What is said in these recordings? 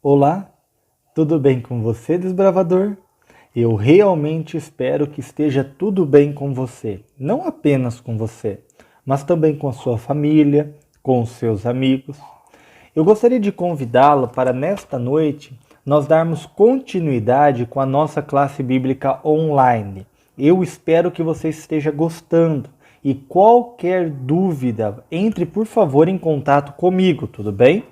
Olá, tudo bem com você, desbravador? Eu realmente espero que esteja tudo bem com você, não apenas com você, mas também com a sua família, com os seus amigos. Eu gostaria de convidá-lo para nesta noite nós darmos continuidade com a nossa classe bíblica online. Eu espero que você esteja gostando e qualquer dúvida, entre por favor em contato comigo, tudo bem?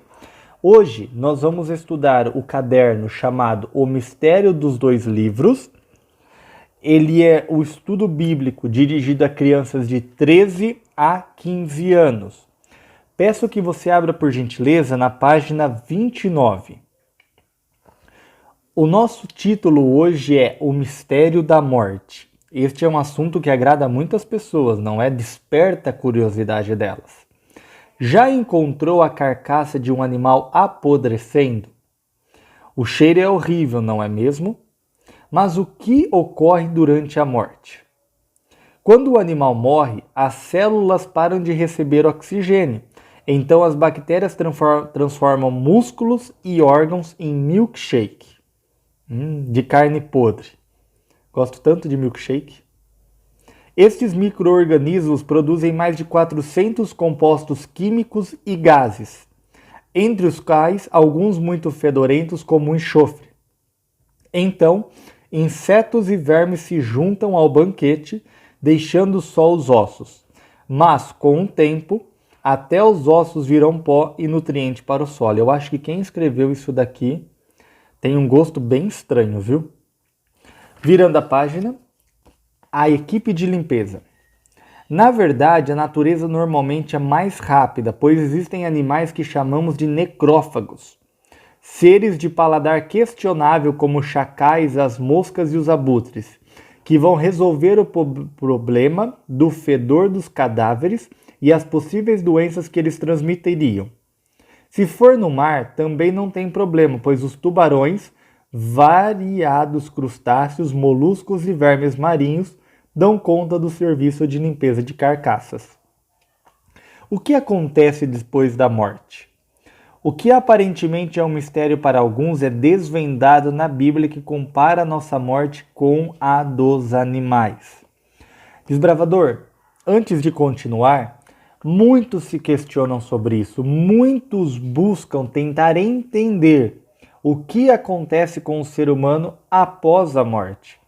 Hoje nós vamos estudar o caderno chamado O Mistério dos Dois Livros. Ele é o estudo bíblico dirigido a crianças de 13 a 15 anos. Peço que você abra por gentileza na página 29. O nosso título hoje é O Mistério da Morte. Este é um assunto que agrada a muitas pessoas, não é? Desperta a curiosidade delas. Já encontrou a carcaça de um animal apodrecendo? O cheiro é horrível, não é mesmo? Mas o que ocorre durante a morte? Quando o animal morre, as células param de receber oxigênio. Então as bactérias transformam músculos e órgãos em milkshake. De carne podre. Gosto tanto de milkshake. Estes micro-organismos produzem mais de 400 compostos químicos e gases, entre os quais alguns muito fedorentos como o enxofre. Então, insetos e vermes se juntam ao banquete, deixando só os ossos. Mas, com o tempo, até os ossos viram pó e nutriente para o solo. Eu acho que quem escreveu isso daqui tem um gosto bem estranho, viu? Virando a página. A equipe de limpeza. Na verdade, a natureza normalmente é mais rápida, pois existem animais que chamamos de necrófagos. Seres de paladar questionável como chacais, as moscas e os abutres, que vão resolver o problema do fedor dos cadáveres e as possíveis doenças que eles transmitiriam. Se for no mar, também não tem problema, pois os tubarões, variados crustáceos, moluscos e vermes marinhos dão conta do serviço de limpeza de carcaças. O que acontece depois da morte? O que aparentemente é um mistério para alguns é desvendado na Bíblia, que compara a nossa morte com a dos animais. Desbravador, antes de continuar, muitos se questionam sobre isso, muitos buscam tentar entender o que acontece com o ser humano após a morte.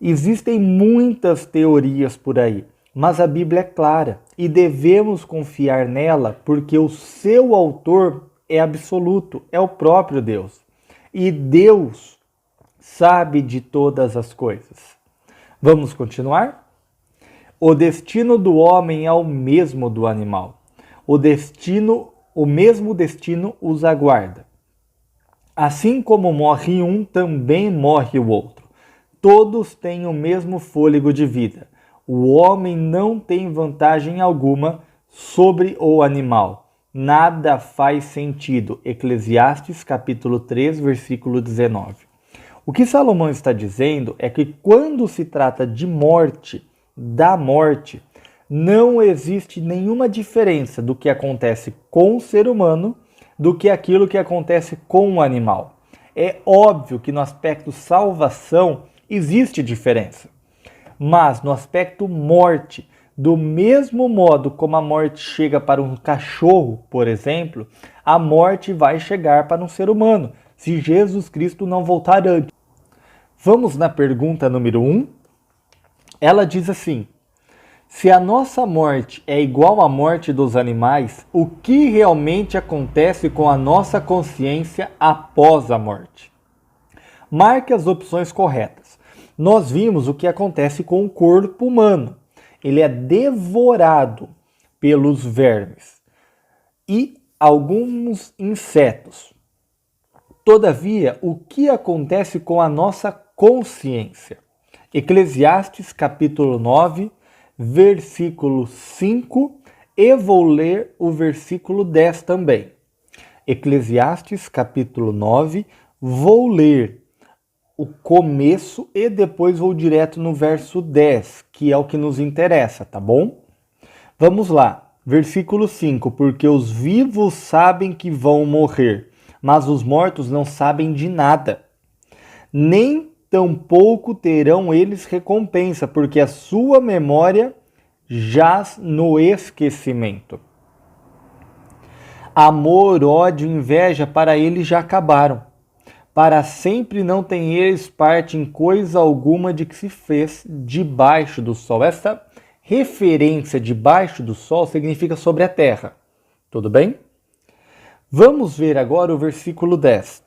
Existem muitas teorias por aí, mas a Bíblia é clara e devemos confiar nela porque o seu autor é absoluto, é o próprio Deus. E Deus sabe de todas as coisas. Vamos continuar? O destino do homem é o mesmo do animal. O mesmo destino os aguarda. Assim como morre um, também morre o outro. Todos têm o mesmo fôlego de vida. O homem não tem vantagem alguma sobre o animal. Nada faz sentido. Eclesiastes capítulo 3, versículo 19. O que Salomão está dizendo é que quando se trata de morte, da morte, não existe nenhuma diferença do que acontece com o ser humano do que aquilo que acontece com o animal. É óbvio que no aspecto salvação existe diferença, mas no aspecto morte, do mesmo modo como a morte chega para um cachorro, por exemplo, a morte vai chegar para um ser humano, se Jesus Cristo não voltar antes. Vamos na pergunta número 1. Ela diz assim: se a nossa morte é igual à morte dos animais, o que realmente acontece com a nossa consciência após a morte? Marque as opções corretas. Nós vimos o que acontece com o corpo humano. Ele é devorado pelos vermes e alguns insetos. Todavia, o que acontece com a nossa consciência? Eclesiastes capítulo 9, versículo 5, e vou ler o versículo 10 também. Eclesiastes capítulo 9, vou ler o começo e depois vou direto no verso 10, que é o que nos interessa, tá bom? Vamos lá, versículo 5, porque os vivos sabem que vão morrer, mas os mortos não sabem de nada. Nem tampouco terão eles recompensa, porque a sua memória jaz no esquecimento. Amor, ódio, inveja para eles já acabaram. Para sempre não têm eles parte em coisa alguma de que se fez debaixo do sol. Essa referência debaixo do sol significa sobre a terra. Tudo bem? Vamos ver agora o versículo 10.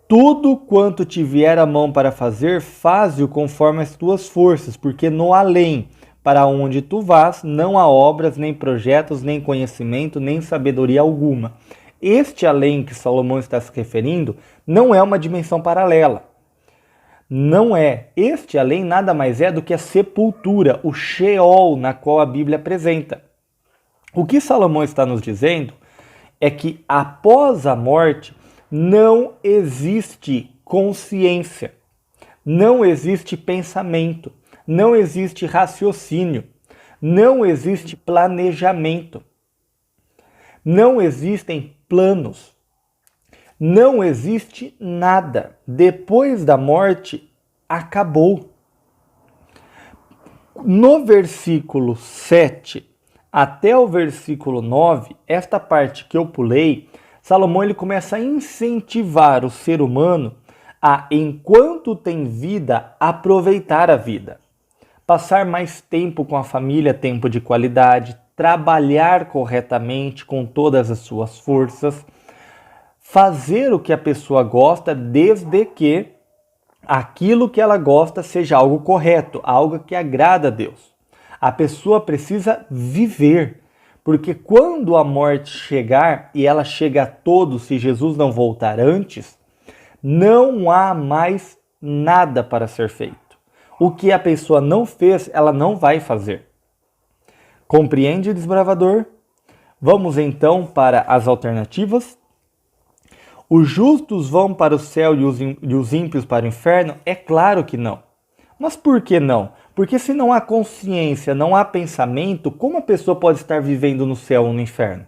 Tudo quanto te vier a mão para fazer, faze-o conforme as tuas forças, porque no além, para onde tu vás, não há obras, nem projetos, nem conhecimento, nem sabedoria alguma. Este além que Salomão está se referindo não é uma dimensão paralela. Não é. Este além nada mais é do que a sepultura, o Sheol, na qual a Bíblia apresenta. O que Salomão está nos dizendo é que após a morte não existe consciência, não existe pensamento, não existe raciocínio, não existe planejamento, não existem planos, não existe nada. Depois da morte, acabou. No versículo 7 até o versículo 9, esta parte que eu pulei, Salomão ele começa a incentivar o ser humano a, enquanto tem vida, aproveitar a vida. Passar mais tempo com a família, tempo de qualidade, trabalhar corretamente com todas as suas forças, fazer o que a pessoa gosta, desde que aquilo que ela gosta seja algo correto, algo que agrada a Deus. A pessoa precisa viver, porque quando a morte chegar, e ela chega a todos se Jesus não voltar antes, não há mais nada para ser feito. O que a pessoa não fez, ela não vai fazer. Compreende, desbravador? Vamos então para as alternativas. Os justos vão para o céu e os ímpios para o inferno? É claro que não. Mas por que não? Porque se não há consciência, não há pensamento, como a pessoa pode estar vivendo no céu ou no inferno?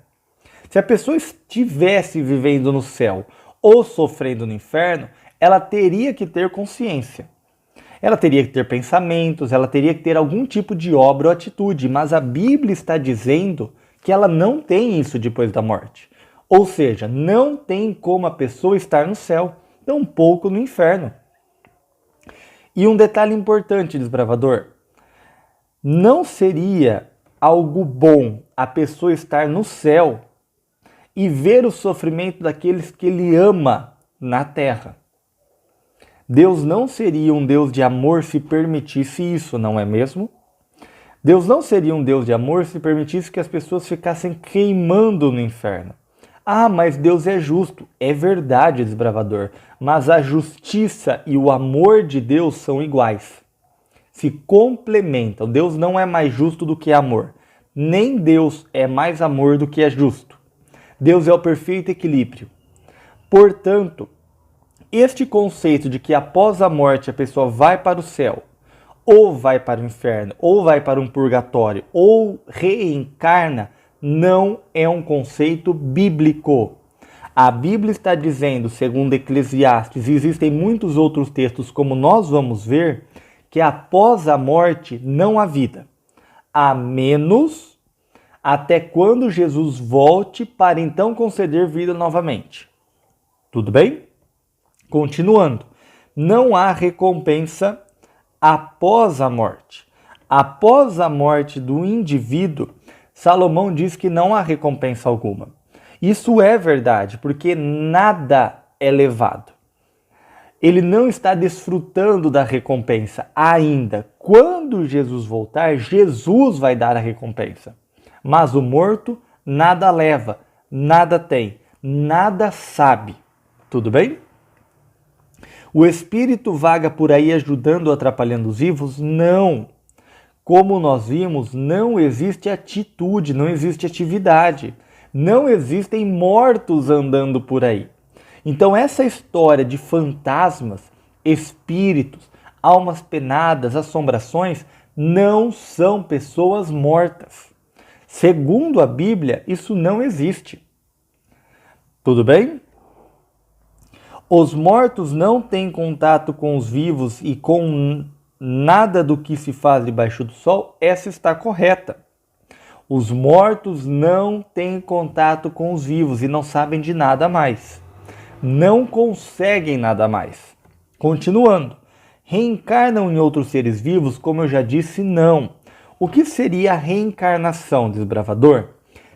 Se a pessoa estivesse vivendo no céu ou sofrendo no inferno, ela teria que ter consciência. Ela teria que ter pensamentos, ela teria que ter algum tipo de obra ou atitude, mas a Bíblia está dizendo que ela não tem isso depois da morte. Ou seja, não tem como a pessoa estar no céu, tampouco no inferno. E um detalhe importante, desbravador, não seria algo bom a pessoa estar no céu e ver o sofrimento daqueles que ele ama na terra. Deus não seria um Deus de amor se permitisse isso, não é mesmo? Deus não seria um Deus de amor se permitisse que as pessoas ficassem queimando no inferno. Ah, mas Deus é justo. É verdade, desbravador. Mas a justiça e o amor de Deus são iguais. Se complementam. Deus não é mais justo do que amor. Nem Deus é mais amor do que é justo. Deus é o perfeito equilíbrio. Portanto, este conceito de que após a morte a pessoa vai para o céu, ou vai para o inferno, ou vai para um purgatório, ou reencarna, não é um conceito bíblico. A Bíblia está dizendo, segundo Eclesiastes, e existem muitos outros textos, como nós vamos ver, que após a morte não há vida. A menos até quando Jesus volte para então conceder vida novamente. Tudo bem? Continuando. Não há recompensa após a morte. Após a morte do indivíduo, Salomão diz que não há recompensa alguma. Isso é verdade, porque nada é levado. Ele não está desfrutando da recompensa ainda. Quando Jesus voltar, Jesus vai dar a recompensa. Mas o morto nada leva, nada tem, nada sabe. Tudo bem? O espírito vaga por aí ajudando ou atrapalhando os vivos? Não. Como nós vimos, não existe atitude, não existe atividade. Não existem mortos andando por aí. Então essa história de fantasmas, espíritos, almas penadas, assombrações, não são pessoas mortas. Segundo a Bíblia, isso não existe. Tudo bem? Os mortos não têm contato com os vivos e com nada do que se faz debaixo do sol, essa está correta. Os mortos não têm contato com os vivos e não sabem de nada mais. Não conseguem nada mais. Continuando. Reencarnam em outros seres vivos? Como eu já disse, não. O que seria a reencarnação, desbravador?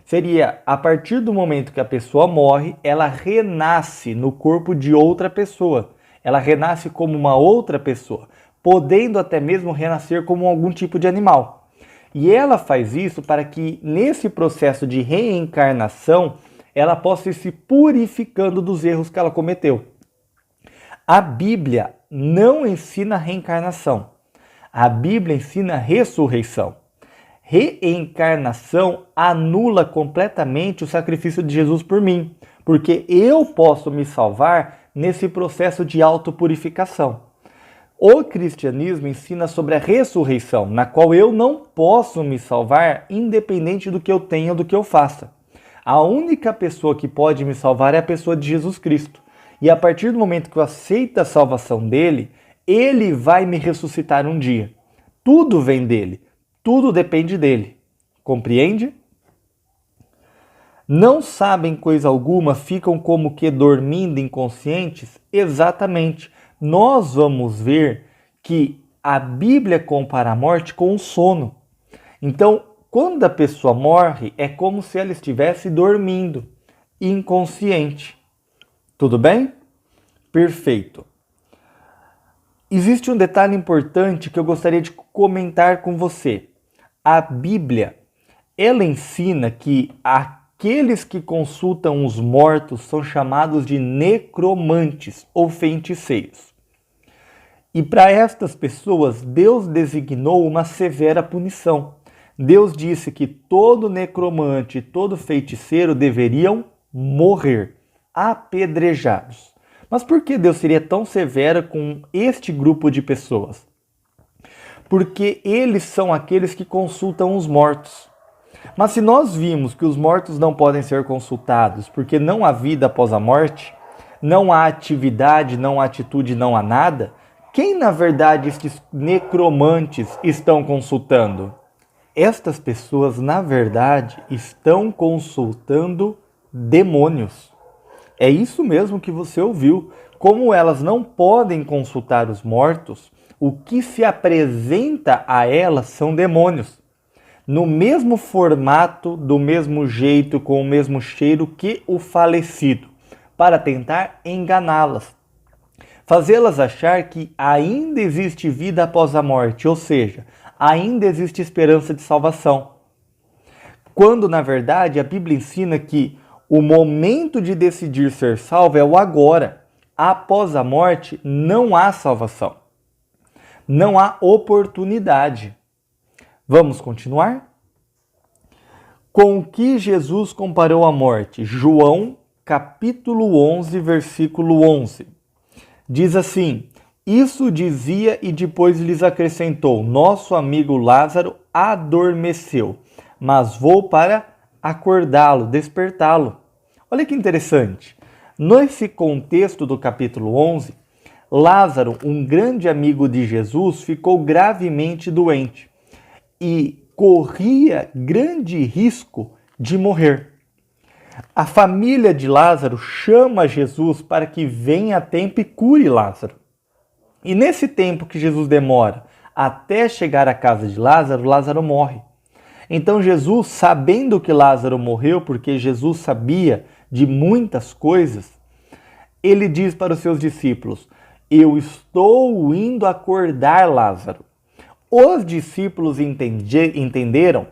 Seria, a partir do momento que a pessoa morre, ela renasce no corpo de outra pessoa. Ela renasce como uma outra pessoa, podendo até mesmo renascer como algum tipo de animal. E ela faz isso para que, nesse processo de reencarnação, ela possa ir se purificando dos erros que ela cometeu. A Bíblia não ensina reencarnação. A Bíblia ensina ressurreição. Reencarnação anula completamente o sacrifício de Jesus por mim, porque eu posso me salvar nesse processo de autopurificação. O cristianismo ensina sobre a ressurreição, na qual eu não posso me salvar independente do que eu tenha ou do que eu faça. A única pessoa que pode me salvar é a pessoa de Jesus Cristo. E a partir do momento que eu aceito a salvação dele, ele vai me ressuscitar um dia. Tudo vem dele. Tudo depende dele. Compreende? Não sabem coisa alguma, ficam como que dormindo inconscientes? Exatamente. Nós vamos ver que a Bíblia compara a morte com o sono. Então, quando a pessoa morre, é como se ela estivesse dormindo, inconsciente. Tudo bem? Perfeito. Existe um detalhe importante que eu gostaria de comentar com você. A Bíblia, ela ensina que aqueles que consultam os mortos são chamados de necromantes ou feiticeiros. E para estas pessoas, Deus designou uma severa punição. Deus disse que todo necromante, todo feiticeiro deveriam morrer, apedrejados. Mas por que Deus seria tão severo com este grupo de pessoas? Porque eles são aqueles que consultam os mortos. Mas se nós vimos que os mortos não podem ser consultados porque não há vida após a morte, não há atividade, não há atitude, não há nada, quem na verdade estes necromantes estão consultando? Estas pessoas na verdade estão consultando demônios. É isso mesmo que você ouviu. Como elas não podem consultar os mortos, o que se apresenta a elas são demônios. No mesmo formato, do mesmo jeito, com o mesmo cheiro que o falecido, para tentar enganá-las. Fazê-las achar que ainda existe vida após a morte, ou seja, ainda existe esperança de salvação. Quando, na verdade, a Bíblia ensina que o momento de decidir ser salvo é o agora. Após a morte, não há salvação. Não há oportunidade. Vamos continuar? Com o que Jesus comparou a morte? João, capítulo 11, versículo 11. Diz assim: isso dizia e depois lhes acrescentou: nosso amigo Lázaro adormeceu, mas vou para acordá-lo, despertá-lo. Olha que interessante. Nesse contexto do capítulo 11, Lázaro, um grande amigo de Jesus, ficou gravemente doente e corria grande risco de morrer. A família de Lázaro chama Jesus para que venha a tempo e cure Lázaro. E nesse tempo que Jesus demora até chegar à casa de Lázaro, Lázaro morre. Então Jesus, sabendo que Lázaro morreu, porque Jesus sabia de muitas coisas, ele diz para os seus discípulos: eu estou indo acordar Lázaro. Os discípulos entenderam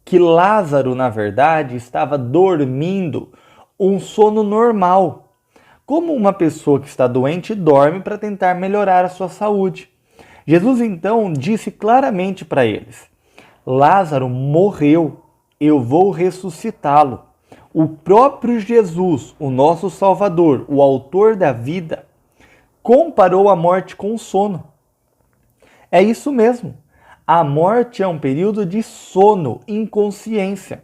que Lázaro, na verdade, estava dormindo um sono normal, como uma pessoa que está doente dorme para tentar melhorar a sua saúde. Jesus então disse claramente para eles: Lázaro morreu, eu vou ressuscitá-lo. O próprio Jesus, o nosso Salvador, o autor da vida, comparou a morte com o sono. É isso mesmo. A morte é um período de sono, inconsciência.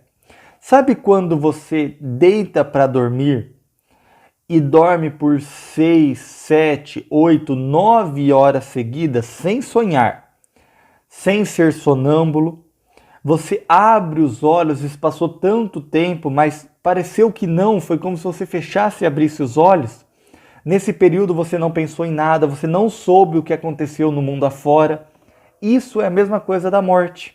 Sabe quando você deita para dormir e dorme por 6, 7, 8, 9 horas seguidas sem sonhar, sem ser sonâmbulo, você abre os olhos, isso passou tanto tempo, mas pareceu que não, foi como se você fechasse e abrisse os olhos. Nesse período você não pensou em nada, você não soube o que aconteceu no mundo afora. Isso é a mesma coisa da morte.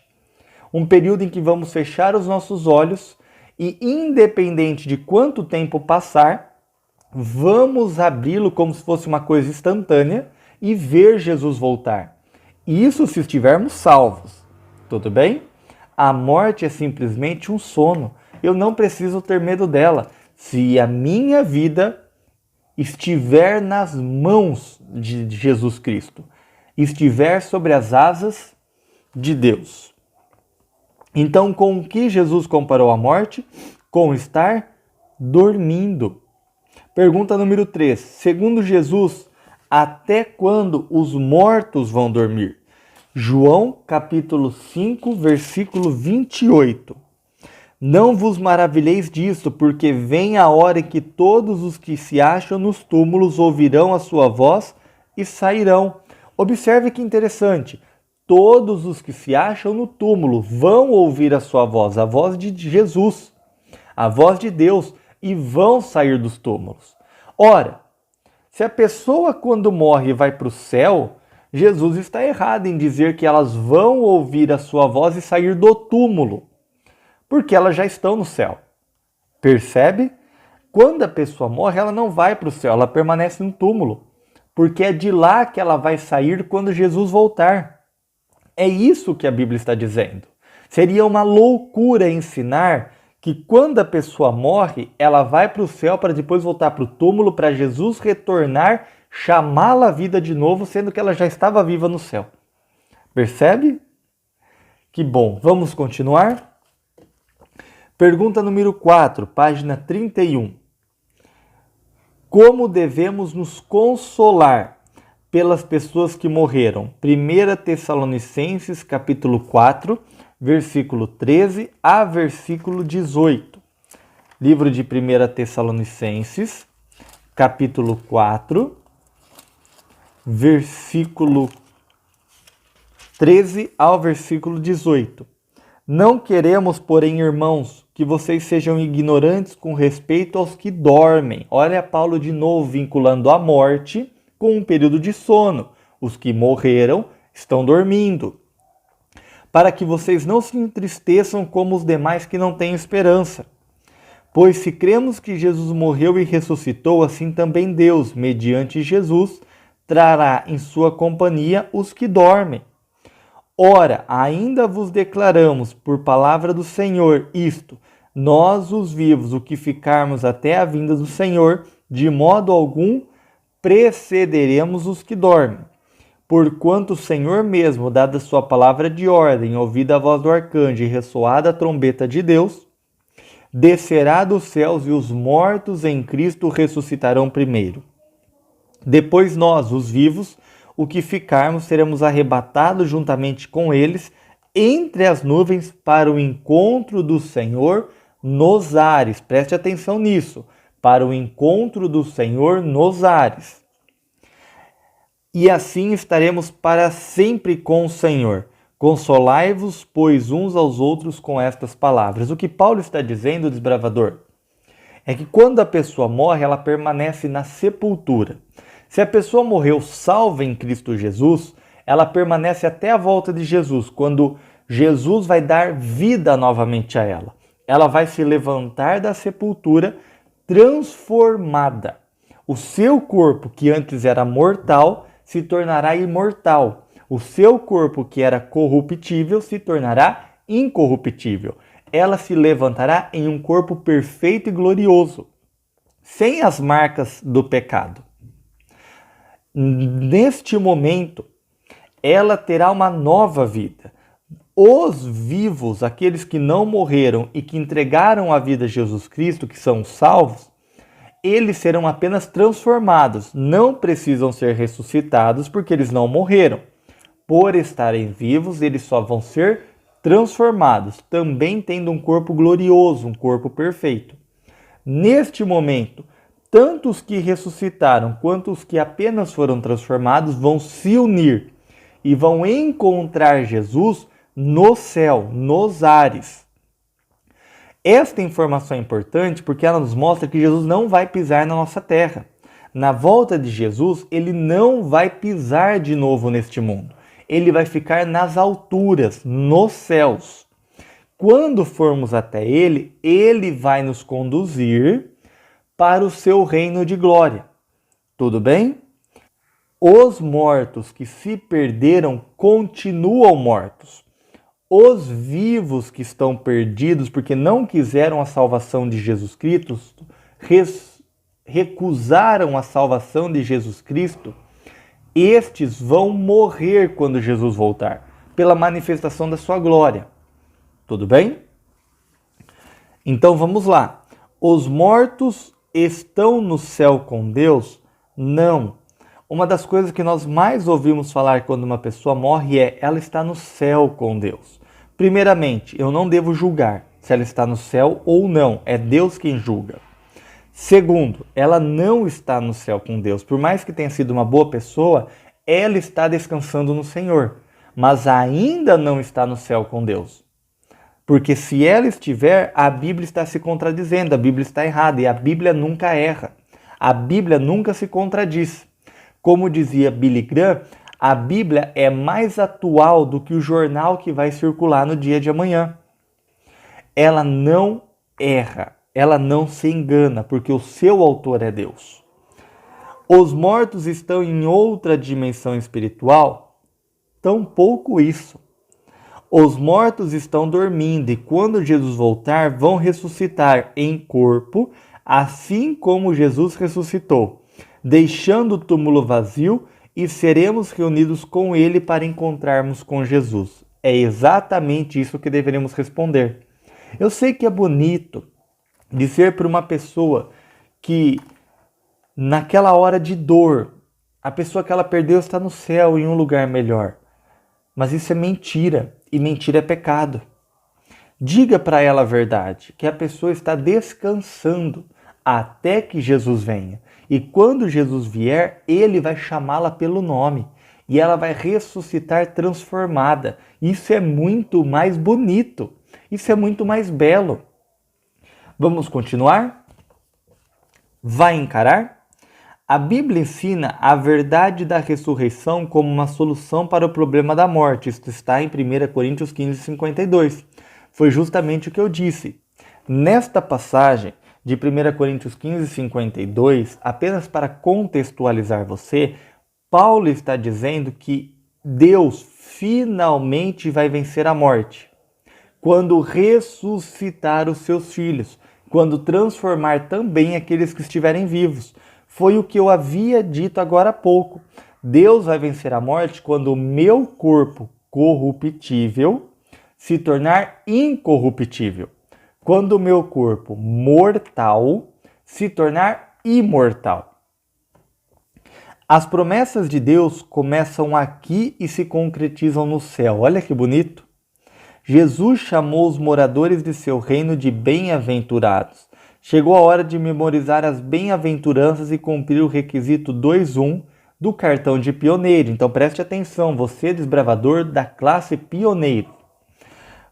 Um período em que vamos fechar os nossos olhos e, independente de quanto tempo passar, vamos abri-lo como se fosse uma coisa instantânea e ver Jesus voltar. Isso se estivermos salvos. Tudo bem? A morte é simplesmente um sono. Eu não preciso ter medo dela. Se a minha vida estiver nas mãos de Jesus Cristo, estiver sobre as asas de Deus. Então, com o que Jesus comparou a morte? Com estar dormindo. Pergunta número 3. Segundo Jesus, até quando os mortos vão dormir? João, capítulo 5, versículo 28. Não vos maravilheis disto, porque vem a hora em que todos os que se acham nos túmulos ouvirão a sua voz e sairão. Observe que interessante. Todos os que se acham no túmulo vão ouvir a sua voz, a voz de Jesus, a voz de Deus, e vão sair dos túmulos. Ora, se a pessoa quando morre vai para o céu, Jesus está errado em dizer que elas vão ouvir a sua voz e sair do túmulo, porque elas já estão no céu. Percebe? Quando a pessoa morre, ela não vai para o céu, ela permanece no túmulo, porque é de lá que ela vai sair quando Jesus voltar. É isso que a Bíblia está dizendo. Seria uma loucura ensinar que quando a pessoa morre, ela vai para o céu para depois voltar para o túmulo, para Jesus retornar, chamá-la à vida de novo, sendo que ela já estava viva no céu. Percebe? Que bom. Vamos continuar? Pergunta número 4, página 31. Como devemos nos consolar pelas pessoas que morreram? 1 Tessalonicenses, capítulo 4, versículo 13 a versículo 18. Livro de 1 Tessalonicenses, capítulo 4, versículo 13 ao versículo 18. Não queremos, porém, irmãos, que vocês sejam ignorantes com respeito aos que dormem. Olha Paulo de novo vinculando a morte com um período de sono. Os que morreram estão dormindo. Para que vocês não se entristeçam como os demais que não têm esperança. Pois se cremos que Jesus morreu e ressuscitou, assim também Deus, mediante Jesus, trará em sua companhia os que dormem. Ora, ainda vos declaramos, por palavra do Senhor, isto: nós, os vivos, o que ficarmos até a vinda do Senhor, de modo algum precederemos os que dormem. Porquanto o Senhor mesmo, dada sua palavra de ordem, ouvida a voz do arcanjo e ressoada a trombeta de Deus, descerá dos céus e os mortos em Cristo ressuscitarão primeiro. Depois nós, os vivos, o que ficarmos, seremos arrebatados juntamente com eles entre as nuvens para o encontro do Senhor nos ares. Preste atenção nisso. Para o encontro do Senhor nos ares. E assim estaremos para sempre com o Senhor. Consolai-vos, pois, uns aos outros com estas palavras. O que Paulo está dizendo, desbravador, é que quando a pessoa morre, ela permanece na sepultura. Se a pessoa morreu salva em Cristo Jesus, ela permanece até a volta de Jesus, quando Jesus vai dar vida novamente a ela. Ela vai se levantar da sepultura transformada. O seu corpo, que antes era mortal, se tornará imortal. O seu corpo, que era corruptível, se tornará incorruptível. Ela se levantará em um corpo perfeito e glorioso, sem as marcas do pecado. Neste momento, ela terá uma nova vida. Os vivos, aqueles que não morreram e que entregaram a vida a Jesus Cristo, que são salvos, eles serão apenas transformados, não precisam ser ressuscitados porque eles não morreram. Por estarem vivos, eles só vão ser transformados, também tendo um corpo glorioso, um corpo perfeito. Neste momento, tanto os que ressuscitaram quanto os que apenas foram transformados vão se unir e vão encontrar Jesus no céu, nos ares. Esta informação é importante porque ela nos mostra que Jesus não vai pisar na nossa terra. Na volta de Jesus, ele não vai pisar de novo neste mundo. Ele vai ficar nas alturas, nos céus. Quando formos até ele, ele vai nos conduzir para o seu reino de glória. Tudo bem? Os mortos que se perderam continuam mortos. Os vivos que estão perdidos porque não quiseram a salvação de Jesus Cristo, recusaram a salvação de Jesus Cristo, estes vão morrer quando Jesus voltar, pela manifestação da sua glória. Tudo bem? Então vamos lá. Os mortos estão no céu com Deus? Não. Uma das coisas que nós mais ouvimos falar quando uma pessoa morre é ela está no céu com Deus. Primeiramente, eu não devo julgar se ela está no céu ou não. É Deus quem julga. Segundo, ela não está no céu com Deus. Por mais que tenha sido uma boa pessoa, ela está descansando no Senhor. Mas ainda não está no céu com Deus. Porque se ela estiver, a Bíblia está se contradizendo, a Bíblia está errada. E a Bíblia nunca erra. A Bíblia nunca se contradiz. Como dizia Billy Graham, a Bíblia é mais atual do que o jornal que vai circular no dia de amanhã. Ela não erra, ela não se engana, porque o seu autor é Deus. Os mortos estão em outra dimensão espiritual? Tampouco isso. Os mortos estão dormindo e quando Jesus voltar vão ressuscitar em corpo, assim como Jesus ressuscitou, deixando o túmulo vazio e seremos reunidos com ele para encontrarmos com Jesus. É exatamente isso que deveremos responder. Eu sei que é bonito dizer para uma pessoa que naquela hora de dor, a pessoa que ela perdeu está no céu em um lugar melhor. Mas isso é mentira e mentira é pecado. Diga para ela a verdade, que a pessoa está descansando até que Jesus venha. E quando Jesus vier, ele vai chamá-la pelo nome. E ela vai ressuscitar transformada. Isso é muito mais bonito. Isso é muito mais belo. Vamos continuar? Vai encarar? A Bíblia ensina a verdade da ressurreição como uma solução para o problema da morte. Isto está em 1 Coríntios 15, 52. Foi justamente o que eu disse. Nesta passagem de 1 Coríntios 15, 52, apenas para contextualizar você, Paulo está dizendo que Deus finalmente vai vencer a morte quando ressuscitar os seus filhos, quando transformar também aqueles que estiverem vivos. Foi o que eu havia dito agora há pouco. Deus vai vencer a morte quando o meu corpo corruptível se tornar incorruptível. Quando o meu corpo mortal se tornar imortal. As promessas de Deus começam aqui e se concretizam no céu. Olha que bonito. Jesus chamou os moradores de seu reino de bem-aventurados. Chegou a hora de memorizar as bem-aventuranças e cumprir o requisito 2.1 do cartão de pioneiro. Então preste atenção, você desbravador da classe pioneiro.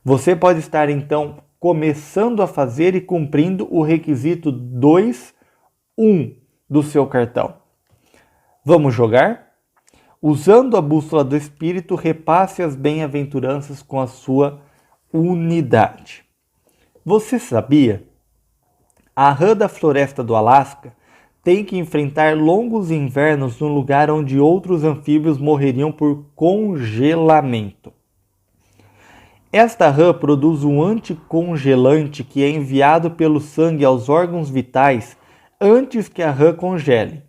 Você pode estar então começando a fazer e cumprindo o requisito 2.1 do seu cartão. Vamos jogar? Usando a bússola do Espírito, repasse as bem-aventuranças com a sua unidade. Você sabia? A rã da floresta do Alasca tem que enfrentar longos invernos no lugar onde outros anfíbios morreriam por congelamento. Esta rã produz um anticongelante que é enviado pelo sangue aos órgãos vitais antes que a rã congele.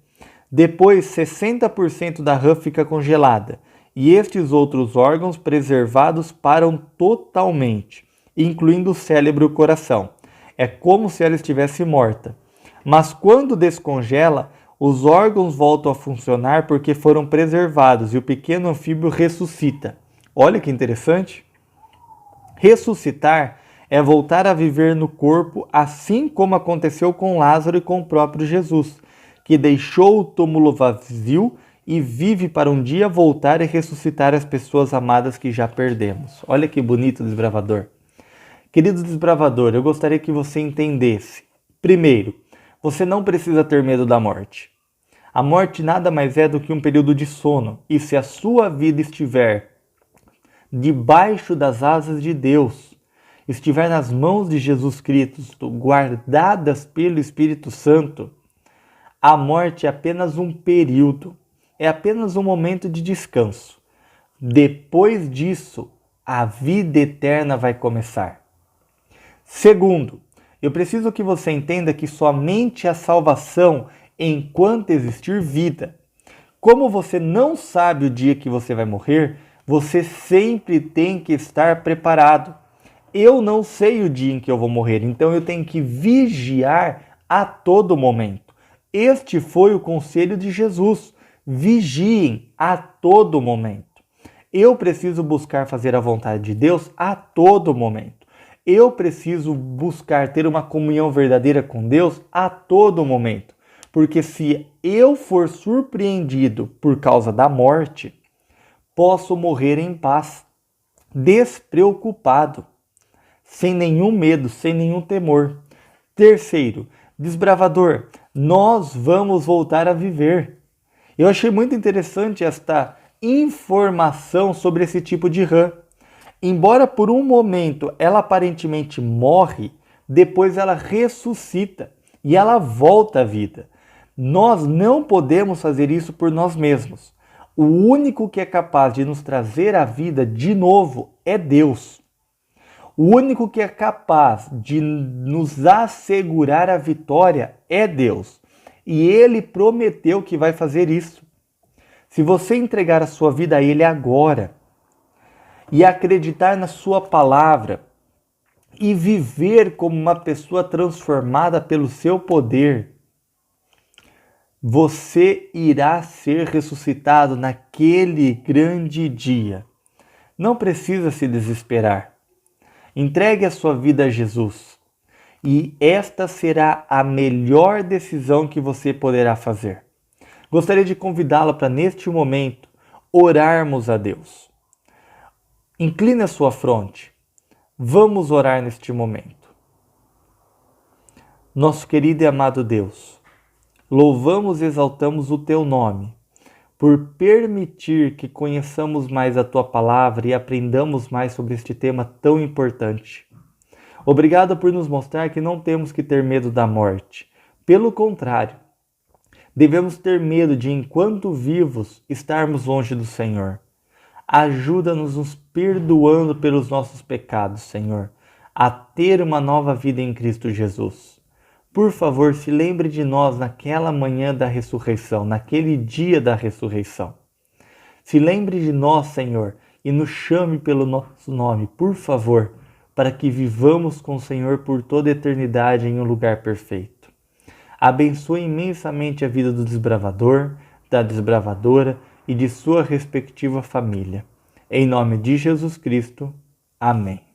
Depois, 60% da rã fica congelada e estes outros órgãos preservados param totalmente, incluindo o cérebro e o coração. É como se ela estivesse morta. Mas quando descongela, os órgãos voltam a funcionar porque foram preservados e o pequeno anfíbio ressuscita. Olha que interessante! Ressuscitar É voltar a viver no corpo, assim como aconteceu com Lázaro e com o próprio Jesus, que deixou o túmulo vazio e vive para um dia voltar e ressuscitar as pessoas amadas que já perdemos. Olha que bonito, desbravador. Querido desbravador, eu gostaria que você entendesse. Primeiro, você não precisa ter medo da morte. A morte nada mais é do que um período de sono, e se a sua vida estiver debaixo das asas de Deus, estiver nas mãos de Jesus Cristo, guardadas pelo Espírito Santo, a morte é apenas um período, é apenas um momento de descanso. Depois disso, a vida eterna vai começar. Segundo, eu preciso que você entenda que somente a salvação enquanto existir vida. Como você não sabe o dia que você vai morrer, você sempre tem que estar preparado. Eu não sei o dia em que eu vou morrer, então eu tenho que vigiar a todo momento. Este foi o conselho de Jesus. Vigiem a todo momento. Eu preciso buscar fazer a vontade de Deus a todo momento. Eu preciso buscar ter uma comunhão verdadeira com Deus a todo momento. Porque se eu for surpreendido por causa da morte, posso morrer em paz, despreocupado, sem nenhum medo, sem nenhum temor. Terceiro, desbravador, nós vamos voltar a viver. Eu achei muito interessante esta informação sobre esse tipo de rã. Embora por um momento ela aparentemente morre, depois ela ressuscita e ela volta à vida. Nós não podemos fazer isso por nós mesmos. O único que é capaz de nos trazer a vida de novo é Deus. O único que é capaz de nos assegurar a vitória é Deus. E Ele prometeu que vai fazer isso. Se você entregar a sua vida a Ele agora e acreditar na sua palavra e viver como uma pessoa transformada pelo seu poder, você irá ser ressuscitado naquele grande dia. Não precisa se desesperar. Entregue a sua vida a Jesus e esta será a melhor decisão que você poderá fazer. Gostaria de convidá-la para, neste momento, orarmos a Deus. Incline a sua fronte. Vamos orar neste momento. Nosso querido e amado Deus, louvamos e exaltamos o Teu nome por permitir que conheçamos mais a Tua palavra e aprendamos mais sobre este tema tão importante. Obrigado por nos mostrar que não temos que ter medo da morte. Pelo contrário, devemos ter medo de, enquanto vivos, estarmos longe do Senhor. Ajuda-nos nos perdoando pelos nossos pecados, Senhor, a ter uma nova vida em Cristo Jesus. Por favor, se lembre de nós naquela manhã da ressurreição, naquele dia da ressurreição. Se lembre de nós, Senhor, e nos chame pelo nosso nome, por favor, para que vivamos com o Senhor por toda a eternidade em um lugar perfeito. Abençoe imensamente a vida do desbravador, da desbravadora e de sua respectiva família. Em nome de Jesus Cristo. Amém.